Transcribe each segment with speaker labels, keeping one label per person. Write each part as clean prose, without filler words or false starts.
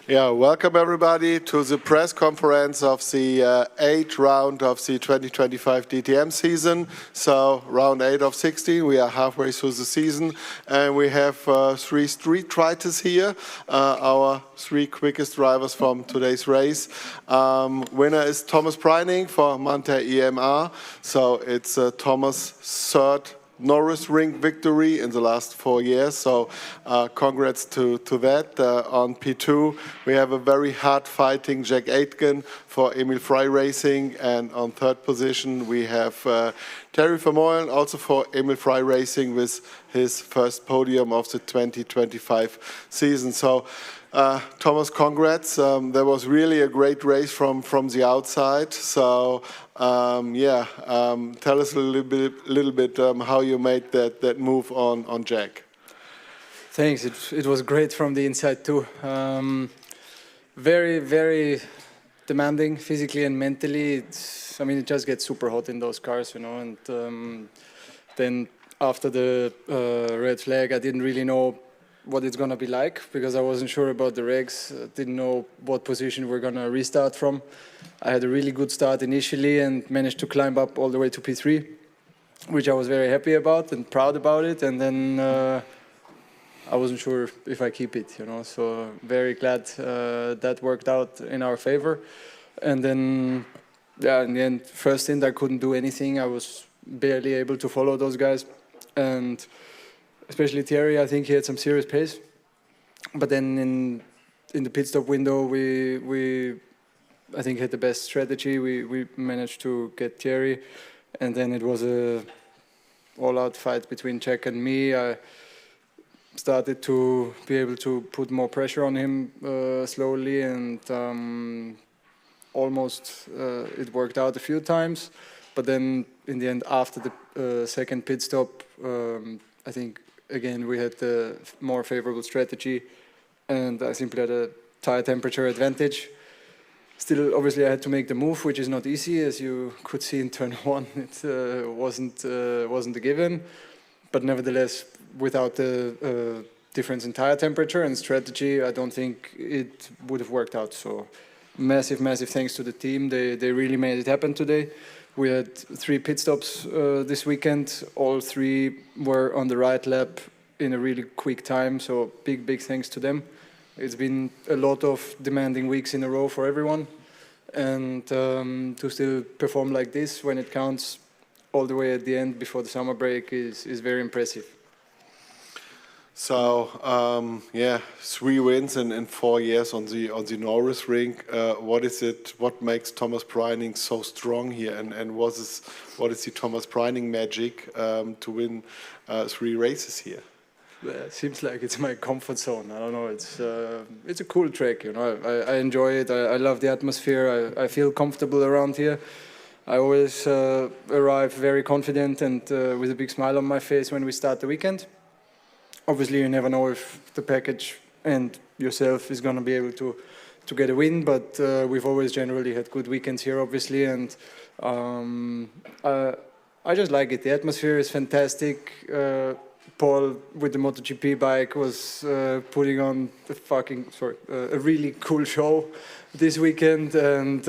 Speaker 1: Yeah, welcome everybody to the press conference of the 8th round of the 2025 DTM season. So round 8 of 16, we are halfway through the season and we have 3 street riders here, our 3 quickest drivers from today's race. Winner is Thomas Preining for Manta EMR. So it's Thomas' third Norisring victory in the last 4 years, so congrats to that. On P2 we have a very hard fighting Jack Aitken for Emil Frey Racing, and on third position we have Terry Vermeulen also for Emil Frey Racing with his first podium of the 2025 season. So Thomas, congrats. There was really a great race from the outside. So tell us a little bit how you made that move on Jack.
Speaker 2: Thanks. It was great from the inside too. Very, very demanding physically and mentally. It just gets super hot in those cars, you know. And then after the red flag, I didn't really know what it's going to be like because I wasn't sure about the regs. Didn't know what position we're going to restart from. I had a really good start initially and managed to climb up all the way to P3, which I was very happy about and proud about it. And then I wasn't sure if I keep it, you know. So very glad that worked out in our favor. And then, in the end, first stint I couldn't do anything. I was barely able to follow those guys. And especially Thierry, I think he had some serious pace. But then in the pit stop window, we I think had the best strategy. We managed to get Thierry, and then it was a all-out fight between Jack and me. I started to be able to put more pressure on him slowly, and almost it worked out a few times. But then in the end, after the second pit stop, I think again we had the more favorable strategy, and I simply had a tire temperature advantage. Still, obviously, I had to make the move, which is not easy, as you could see in turn 1. It wasn't a given, but nevertheless, without the difference in tire temperature and strategy, I don't think it would have worked out. So, massive thanks to the team. They really made it happen today. We had 3 pit stops this weekend. All 3 were on the right lap in a really quick time. So, big thanks to them. It's been a lot of demanding weeks in a row for everyone, and to still perform like this when it counts all the way at the end before the summer break is very impressive.
Speaker 1: So 3 wins in 4 years on the Norisring. What is it? What makes Thomas Preining so strong here? And what is the Thomas Preining magic to win 3 races here?
Speaker 2: It seems like it's my comfort zone. I don't know. It's a cool track, you know. I enjoy it. I love the atmosphere. I feel comfortable around here. I always arrive very confident and with a big smile on my face when we start the weekend. Obviously, you never know if the package and yourself is going to be able to get a win, but we've always generally had good weekends here, obviously, and I just like it. The atmosphere is fantastic. Paul with the MotoGP bike was putting on a really cool show this weekend, and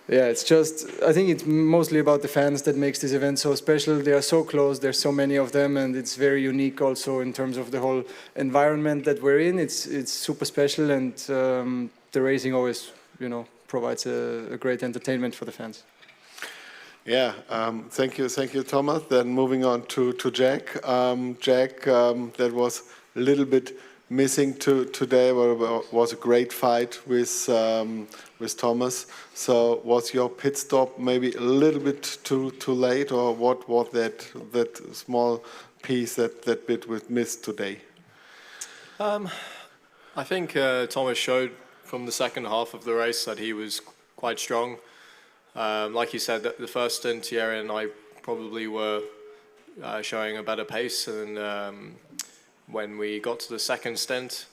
Speaker 2: it's just, I think it's mostly about the fans that makes this event so special. They are so close, there's so many of them, and it's very unique also in terms of the whole environment that we're in. It's super special, and the racing always, you know, provides a great entertainment for the fans.
Speaker 1: Yeah, thank you, Thomas. Then moving on to Jack. Jack, that was a little bit missing today, but was a great fight with Thomas. So was your pit stop maybe a little bit too late, or what was that small piece that bit was missed today?
Speaker 3: I think Thomas showed from the second half of the race that he was quite strong. Like you said, the first stint, Thierry and I probably were showing a better pace, and when we got to the second stint,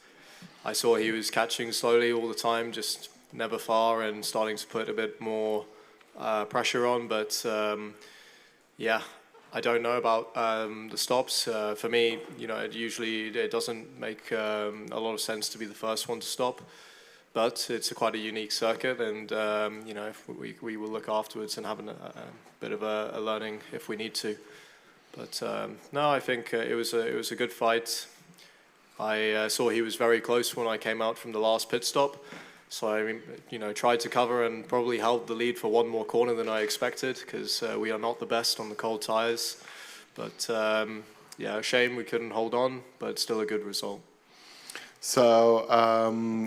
Speaker 3: I saw he was catching slowly all the time, just never far, and starting to put a bit more pressure on. But I don't know about the stops. For me, it doesn't make a lot of sense to be the first one to stop. But it's quite a unique circuit, and if we will look afterwards and have a bit of a learning if we need to. But no, I think it was a good fight. I saw he was very close when I came out from the last pit stop, so I tried to cover and probably held the lead for one more corner than I expected, because we are not the best on the cold tires. But yeah, a shame we couldn't hold on, but still a good result.
Speaker 1: So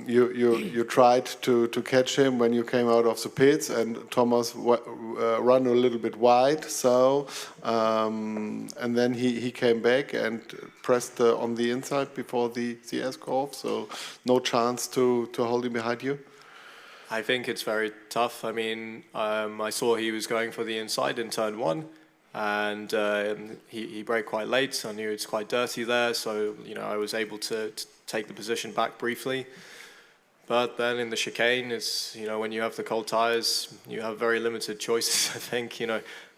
Speaker 1: you tried to catch him when you came out of the pits, and Thomas ran a little bit wide. So and then he came back and pressed on the inside before the S-curve. So no chance to hold him behind you.
Speaker 3: I think it's very tough. I mean, I saw he was going for the inside in turn 1. And he braked quite late. I knew it's quite dirty there, so I was able to take the position back briefly. But then in the chicane, it's when you have the cold tires, you have very limited choices. I think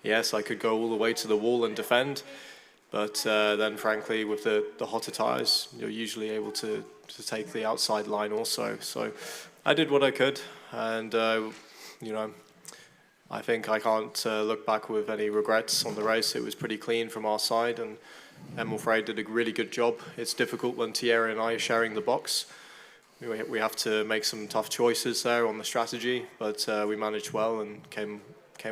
Speaker 3: yes, I could go all the way to the wall and defend, but then frankly, with the hotter tires, you're usually able to take the outside line also. So I did what I could, and I think I can't look back with any regrets on the race. It was pretty clean from our side, and Emil Frey did a really good job. It's difficult when Thierry and I are sharing the box. We have to make some tough choices there on the strategy, but we managed well and came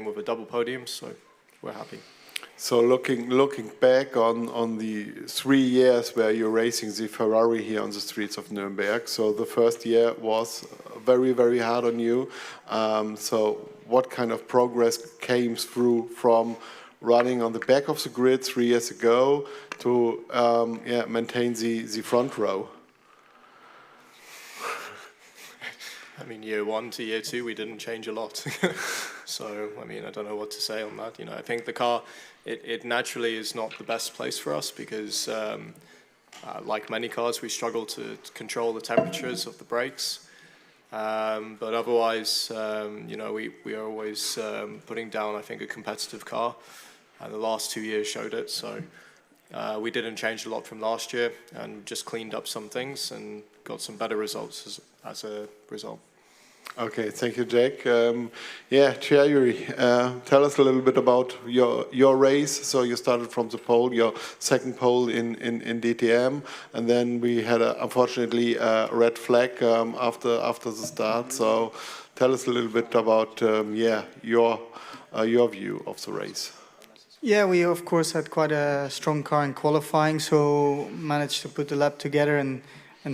Speaker 3: with a double podium, so we're happy.
Speaker 1: So looking back on the 3 years where you're racing the Ferrari here on the streets of Nuremberg, so the first year was very, very hard on you. So what kind of progress came through from running on the back of the grid 3 years ago to maintain the front row?
Speaker 3: I mean, year 1 to year 2, we didn't change a lot. So, I mean, I don't know what to say on that. I think the car, it naturally is not the best place for us because, like many cars, we struggle to control the temperatures of the brakes. But otherwise, we are always putting down, I think, a competitive car. And the last 2 years showed it. So we didn't change a lot from last year and just cleaned up some things and got some better results as a result.
Speaker 1: Okay, thank you, Jack. Thierry, tell us a little bit about your race. So you started from the pole, your second pole in DTM, and then we had unfortunately a red flag after the start. So tell us a little bit about your view of the race.
Speaker 4: Yeah, we of course had quite a strong car in qualifying, so managed to put the lap together and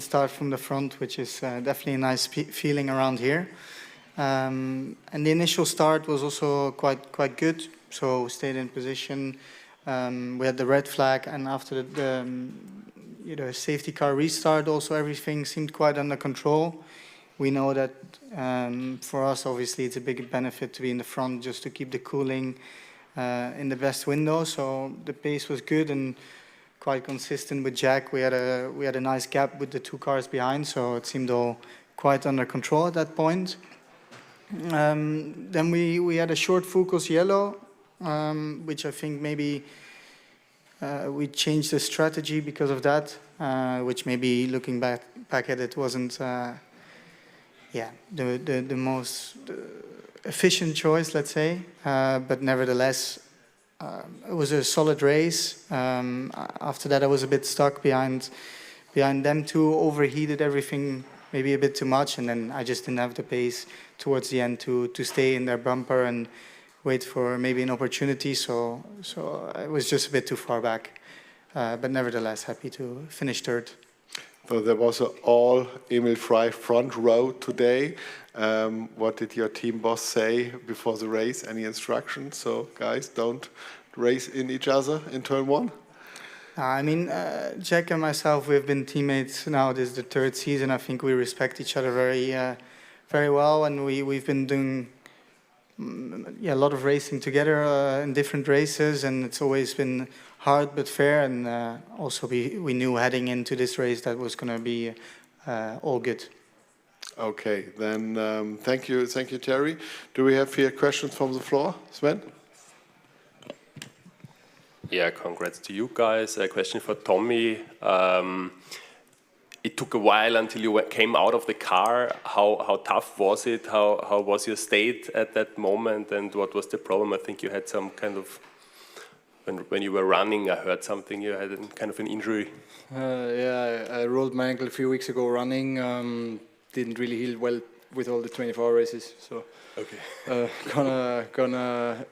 Speaker 4: start from the front, which is definitely a nice feeling around here. And the initial start was also quite good, so stayed in position. We had the red flag, and after the safety car restart, also everything seemed quite under control. We know that for us, obviously, it's a big benefit to be in the front just to keep the cooling in the best window. So the pace was good and quite consistent with Jack. We had a nice gap with the 2 cars behind, so it seemed all quite under control at that point. Then we had a short Focus yellow, which I think maybe we changed the strategy because of that, which maybe looking back at it wasn't the most efficient choice, let's say, but nevertheless it was a solid race. After that I was a bit stuck behind them two, overheated everything maybe a bit too much, and then I just didn't have the pace towards the end to stay in their bumper and wait for maybe an opportunity, so I was just a bit too far back, but nevertheless happy to finish third.
Speaker 1: So there was an all Emil Frey front row today. What did your team boss say before the race? Any instructions? So guys, don't race in each other in turn 1?
Speaker 4: I mean, Jack and myself, we've been teammates now. This is the 3rd season. I think we respect each other very well, and we've been doing a lot of racing together in different races, and it's always been hard but fair. And also we knew heading into this race that was going to be all good.
Speaker 1: Okay, then thank you, Thierry. Do we have here questions from the floor, Sven?
Speaker 5: Yeah, congrats to you guys. A question for Tommy. It took a while until you came out of the car. How tough was it? How was your state at that moment? And what was the problem? I think you had some kind of, when you were running, I heard something, you had kind of an injury.
Speaker 2: Yeah, I rolled my ankle a few weeks ago running. Didn't really heal well with all the 24-hour races. So
Speaker 5: Okay.
Speaker 2: gonna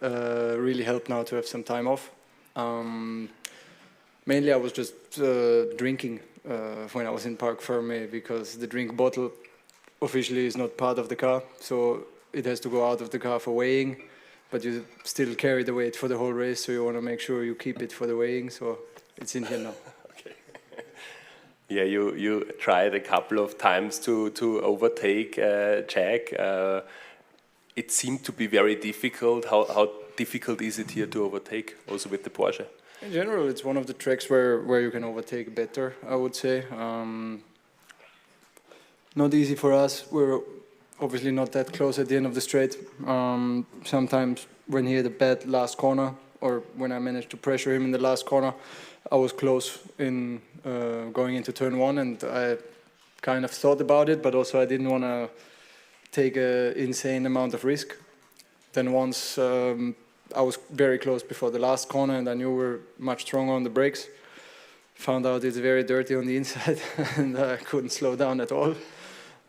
Speaker 2: really help now to have some time off. Mainly I was just drinking when I was in Park Ferme, because the drink bottle officially is not part of the car, so it has to go out of the car for weighing, but you still carry the weight for the whole race, so you want to make sure you keep it for the weighing, so it's in here now.
Speaker 5: Okay. Yeah, you tried a couple of times to overtake Jack. It seemed to be very difficult. How difficult is it here to overtake, also with the Porsche?
Speaker 2: In general, it's one of the tracks where you can overtake better, I would say. Not easy for us. We're obviously not that close at the end of the straight. Sometimes when he had a bad last corner, or when I managed to pressure him in the last corner, I was close in going into turn one, and I kind of thought about it, but also I didn't want to take an insane amount of risk. Then once I was very close before the last corner, and I knew we were much stronger on the brakes. Found out it's very dirty on the inside, and I couldn't slow down at all.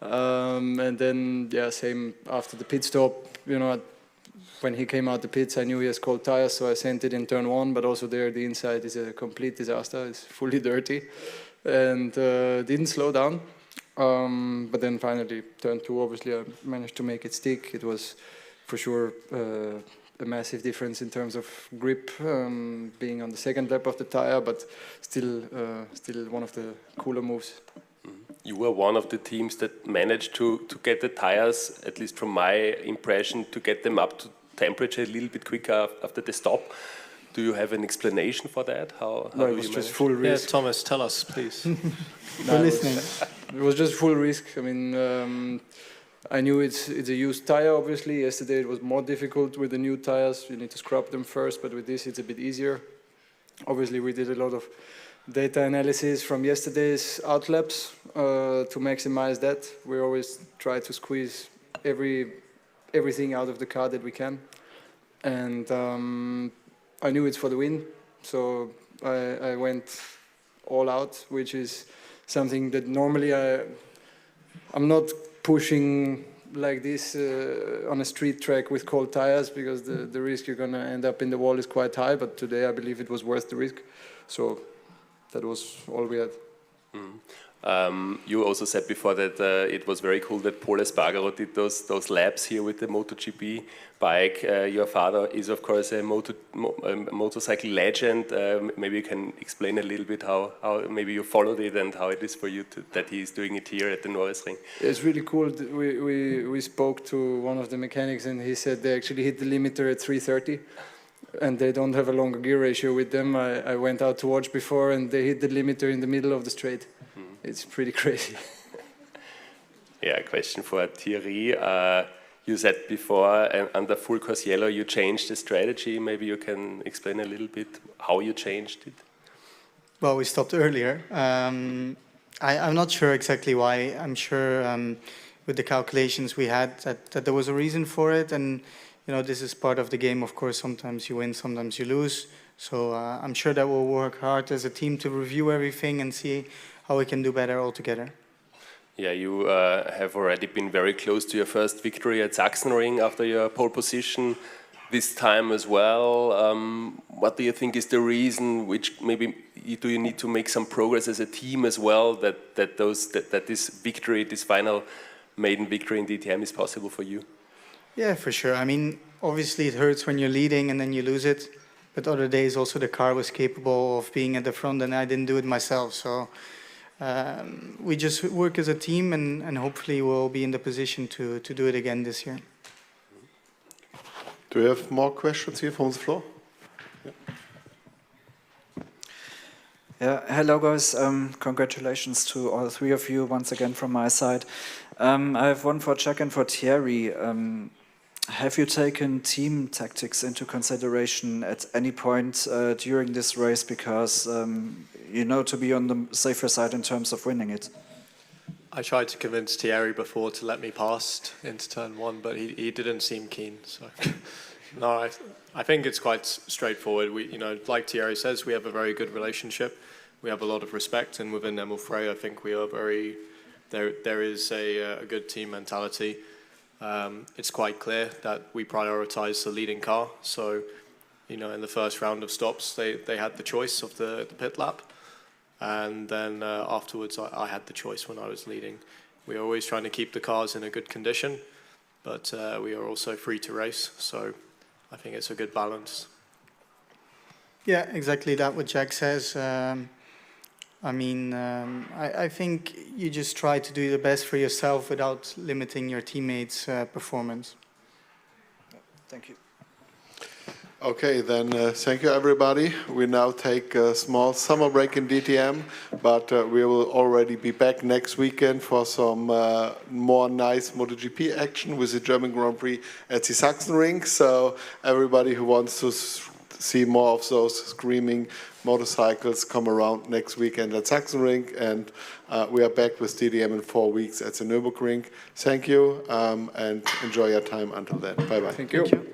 Speaker 2: And then, yeah, same after the pit stop. You know, when he came out the pits, I knew he has cold tires, so I sent it in turn one. But also there, the inside is a complete disaster. It's fully dirty, and didn't slow down. But then finally, turn two, obviously, I managed to make it stick. It was for sure a massive difference in terms of grip, being on the second lap of the tire, but still one of the cooler moves.
Speaker 5: You were one of the teams that managed to get the tires, at least from my impression, to get them up to temperature a little bit quicker after the stop. Do you have an explanation for that? How
Speaker 2: No,
Speaker 5: do
Speaker 2: it was
Speaker 5: you
Speaker 2: just
Speaker 5: manage?
Speaker 2: full
Speaker 3: Yeah,
Speaker 2: risk.
Speaker 3: Thomas, tell us, please.
Speaker 4: For listening.
Speaker 2: It was just full risk. I mean, I knew it's a used tire, obviously. Yesterday it was more difficult with the new tires. You need to scrub them first, but with this it's a bit easier. Obviously we did a lot of data analysis from yesterday's out laps to maximize that. We always try to squeeze everything out of the car that we can. And I knew it's for the win, so I went all out, which is something that normally I'm not pushing like this on a street track with cold tires, because the risk you're going to end up in the wall is quite high, but today I believe it was worth the risk. So that was all we had.
Speaker 5: You also said before that it was very cool that Paul Espargaro did those laps here with the MotoGP bike. Your father is, of course, a motorcycle legend. Maybe you can explain a little bit how maybe you followed it and how it is for you that he is doing it here at the Norisring.
Speaker 2: It's really cool. We spoke to one of the mechanics, and he said they actually hit the limiter at 330. And they don't have a longer gear ratio with them. I went out to watch before, and they hit the limiter in the middle of the straight. It's pretty crazy.
Speaker 5: Yeah, a question for Thierry. You said before, under full course yellow, you changed the strategy. Maybe you can explain a little bit how you changed it.
Speaker 4: Well, we stopped earlier. I'm not sure exactly why. I'm sure with the calculations we had that there was a reason for it, and you know, this is part of the game. Of course, sometimes you win, sometimes you lose. So I'm sure that we'll work hard as a team to review everything and see how we can do better all together.
Speaker 5: Yeah, you have already been very close to your first victory at Sachsenring after your pole position this time as well. What do you think is the reason? Which maybe do you need to make some progress as a team as well? That this victory, this final maiden victory in DTM, is possible for you?
Speaker 4: Yeah, for sure. I mean, obviously it hurts when you're leading and then you lose it. But other days also the car was capable of being at the front, and I didn't do it myself. So we just work as a team, and hopefully we'll be in the position to do it again this year.
Speaker 1: Do we have more questions here from the floor?
Speaker 6: Yeah, hello guys. Congratulations to all three of you once again from my side. I have one for Jack and for Thierry. have you taken team tactics into consideration at any point during this race? Because you know to be on the safer side in terms of winning it.
Speaker 3: I tried to convince Thierry before to let me past into turn 1, but he didn't seem keen. So, no, I think it's quite straightforward. We, you know, like Thierry says, we have a very good relationship. We have a lot of respect, and within Emil Frey, I think we are very. There is a good team mentality. It's quite clear that we prioritise the leading car. So, you know, in the first round of stops, they had the choice of the pit lap. And then afterwards, I had the choice when I was leading. We are always trying to keep the cars in a good condition, but we are also free to race. So I think it's a good balance.
Speaker 4: Yeah, exactly that what Jack says. I mean, I think you just try to do the best for yourself without limiting your teammates' performance.
Speaker 6: Thank you.
Speaker 1: Okay, then thank you everybody. We now take a small summer break in DTM, but we will already be back next weekend for some more nice MotoGP action with the German Grand Prix at the Sachsenring. So everybody who wants to see more of those screaming motorcycles, come around next weekend at Sachsenring, and we are back with DTM in 4 weeks at the Nürburgring. Thank you and enjoy your time until then. Bye-bye.
Speaker 2: Thank you.
Speaker 4: Thank you.